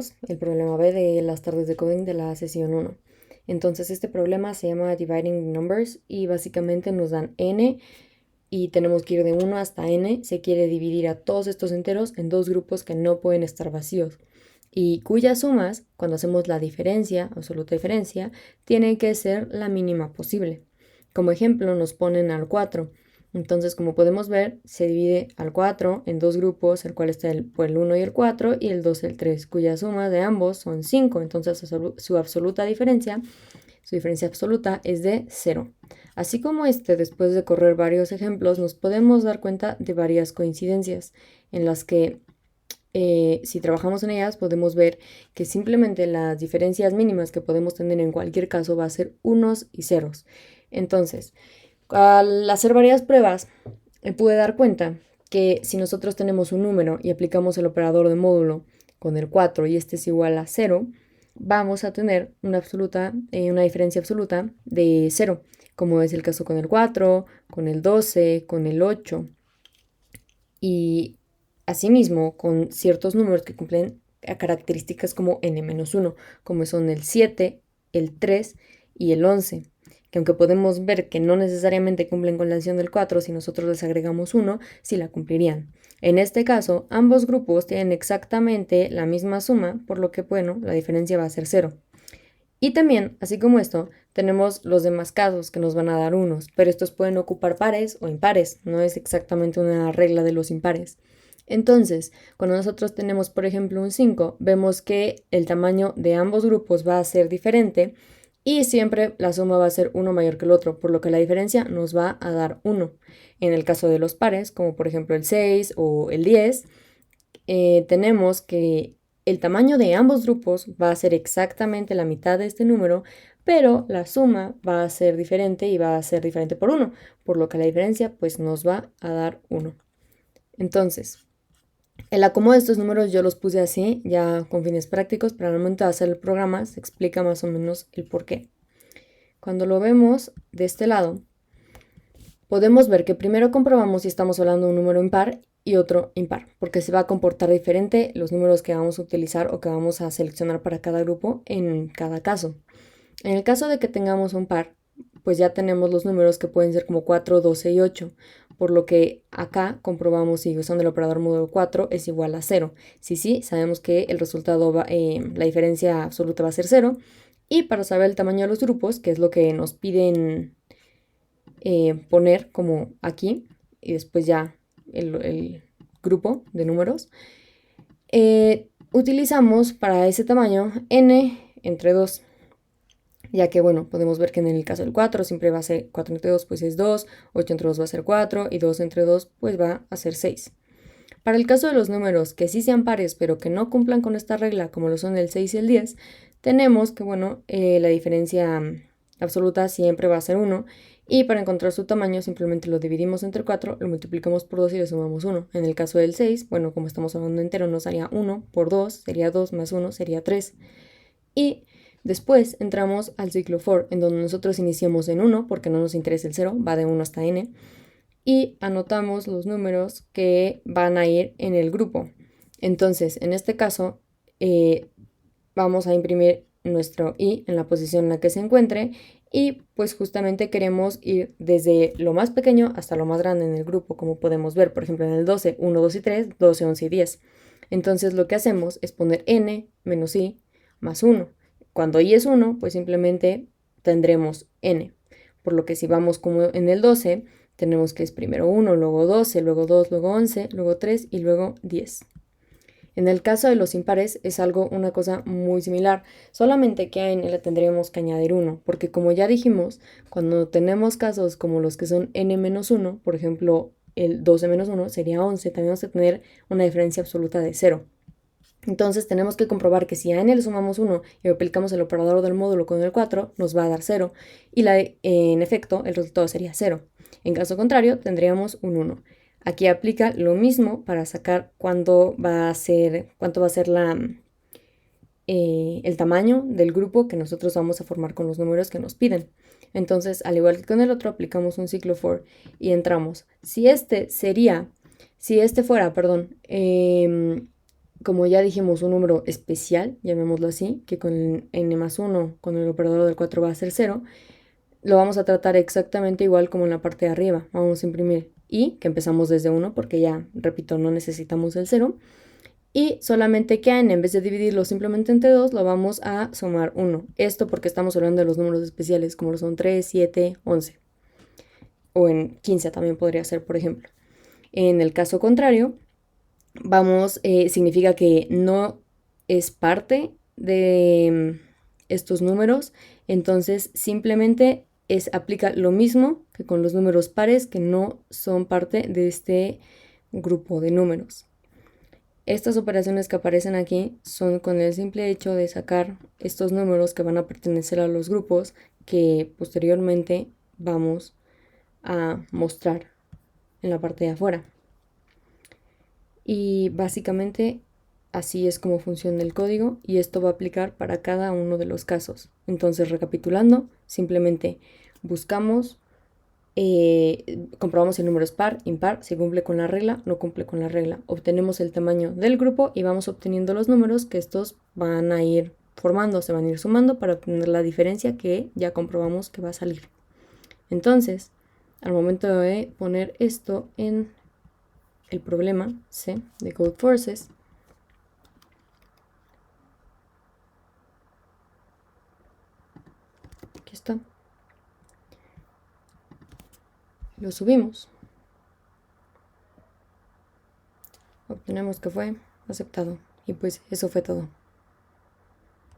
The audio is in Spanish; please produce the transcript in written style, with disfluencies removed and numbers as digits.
2, el problema B de las tardes de coding de la sesión 1. Entonces este problema se llama Dividing Numbers y básicamente nos dan n y tenemos que ir de 1 hasta n. Se quiere dividir a todos estos enteros en dos grupos que no pueden estar vacíos y cuyas sumas, cuando hacemos la diferencia, absoluta diferencia, tiene que ser la mínima posible. Como ejemplo nos ponen al 4. Entonces, como podemos ver, se divide al 4 en dos grupos, el cual está el 1 y el 4 y el 2 y el 3, cuya suma de ambos son 5. Entonces, su absoluta diferencia, su diferencia absoluta es de 0. Así como después de correr varios ejemplos, nos podemos dar cuenta de varias coincidencias en las que si trabajamos en ellas podemos ver que simplemente las diferencias mínimas que podemos tener en cualquier caso va a ser unos y ceros. Entonces, al hacer varias pruebas, me pude dar cuenta que si nosotros tenemos un número y aplicamos el operador de módulo con el 4 y este es igual a 0, vamos a tener una diferencia absoluta de 0, como es el caso con el 4, con el 12, con el 8. Y asimismo, con ciertos números que cumplen características como n-1, como son el 7, el 3 y el 11, que aunque podemos ver que no necesariamente cumplen con la adición del 4, si nosotros les agregamos 1, sí la cumplirían. En este caso, ambos grupos tienen exactamente la misma suma, por lo que, bueno, la diferencia va a ser 0. Y también, así como esto, tenemos los demás casos que nos van a dar unos, pero estos pueden ocupar pares o impares, no es exactamente una regla de los impares. Entonces, cuando nosotros tenemos, por ejemplo, un 5, vemos que el tamaño de ambos grupos va a ser diferente y siempre la suma va a ser uno mayor que el otro, por lo que la diferencia nos va a dar 1. En el caso de los pares, como por ejemplo el 6 o el 10, tenemos que el tamaño de ambos grupos va a ser exactamente la mitad de este número, pero la suma va a ser diferente y va a ser diferente por 1, por lo que la diferencia pues nos va a dar 1. Entonces, el acomodo de estos números yo los puse así, ya con fines prácticos, pero al momento de hacer el programa se explica más o menos el por qué. Cuando lo vemos de este lado, podemos ver que primero comprobamos si estamos hablando de un número impar y otro impar, porque se va a comportar diferente los números que vamos a utilizar o que vamos a seleccionar para cada grupo en cada caso. En el caso de que tengamos un par, pues ya tenemos los números que pueden ser como 4, 12 y 8, por lo que acá comprobamos si usando el operador módulo 4 es igual a 0. Si sí, sabemos que el resultado, la diferencia absoluta va a ser 0. Y para saber el tamaño de los grupos, que es lo que nos piden poner como aquí, y después ya el grupo de números, utilizamos para ese tamaño n entre 2, ya que bueno, podemos ver que en el caso del 4 siempre va a ser 4 entre 2 pues es 2, 8 entre 2 va a ser 4 y 2 entre 2 pues va a ser 6. Para el caso de los números que sí sean pares pero que no cumplan con esta regla como lo son el 6 y el 10, tenemos que bueno, la diferencia absoluta siempre va a ser 1 y para encontrar su tamaño simplemente lo dividimos entre 4, lo multiplicamos por 2 y le sumamos 1. En el caso del 6, bueno, como estamos hablando entero, nos haría 1 por 2, sería 2 más 1 sería 3. Y después entramos al ciclo for, en donde nosotros iniciamos en 1 porque no nos interesa el 0, va de 1 hasta n, y anotamos los números que van a ir en el grupo. Entonces, en este caso, vamos a imprimir nuestro i en la posición en la que se encuentre y pues justamente queremos ir desde lo más pequeño hasta lo más grande en el grupo, como podemos ver, por ejemplo, en el 12, 1, 2 y 3, 12, 11 y 10. Entonces lo que hacemos es poner n menos i más 1. Cuando i es 1, pues simplemente tendremos n. Por lo que si vamos como en el 12, tenemos que es primero 1, luego 12, luego 2, luego 11, luego 3 y luego 10. En el caso de los impares es una cosa muy similar, solamente que a n le tendríamos que añadir 1, porque como ya dijimos, cuando tenemos casos como los que son n-1, por ejemplo, el 12 menos 1 sería 11, también vamos a tener una diferencia absoluta de 0. Entonces tenemos que comprobar que si a n le sumamos 1 y aplicamos el operador del módulo con el 4, nos va a dar 0, y en efecto el resultado sería 0. En caso contrario, tendríamos un 1. Aquí aplica lo mismo para sacar cuánto va a ser el tamaño del grupo que nosotros vamos a formar con los números que nos piden. Entonces, al igual que con el otro, aplicamos un ciclo for y entramos. Si este fuera, como ya dijimos, un número especial, llamémoslo así, que con n más 1, con el operador del 4 va a ser 0, lo vamos a tratar exactamente igual como en la parte de arriba. Vamos a imprimir y, que empezamos desde 1, porque ya, repito, no necesitamos el 0. Y solamente que a n, en vez de dividirlo simplemente entre 2, lo vamos a sumar 1. Esto porque estamos hablando de los números especiales, como lo son 3, 7, 11. O en 15 también podría ser, por ejemplo. En el caso contrario, significa que no es parte de estos números, entonces simplemente aplica lo mismo que con los números pares que no son parte de este grupo de números. Estas operaciones que aparecen aquí son con el simple hecho de sacar estos números que van a pertenecer a los grupos que posteriormente vamos a mostrar en la parte de afuera. Y básicamente así es como funciona el código y esto va a aplicar para cada uno de los casos. Entonces, recapitulando, simplemente buscamos, comprobamos si el número es par, impar, si cumple con la regla, no cumple con la regla. Obtenemos el tamaño del grupo y vamos obteniendo los números que estos van a ir formando, se van a ir sumando para obtener la diferencia que ya comprobamos que va a salir. Entonces, al momento de poner esto en el problema C de Codeforces, aquí está, lo subimos, obtenemos que fue aceptado y pues eso fue todo.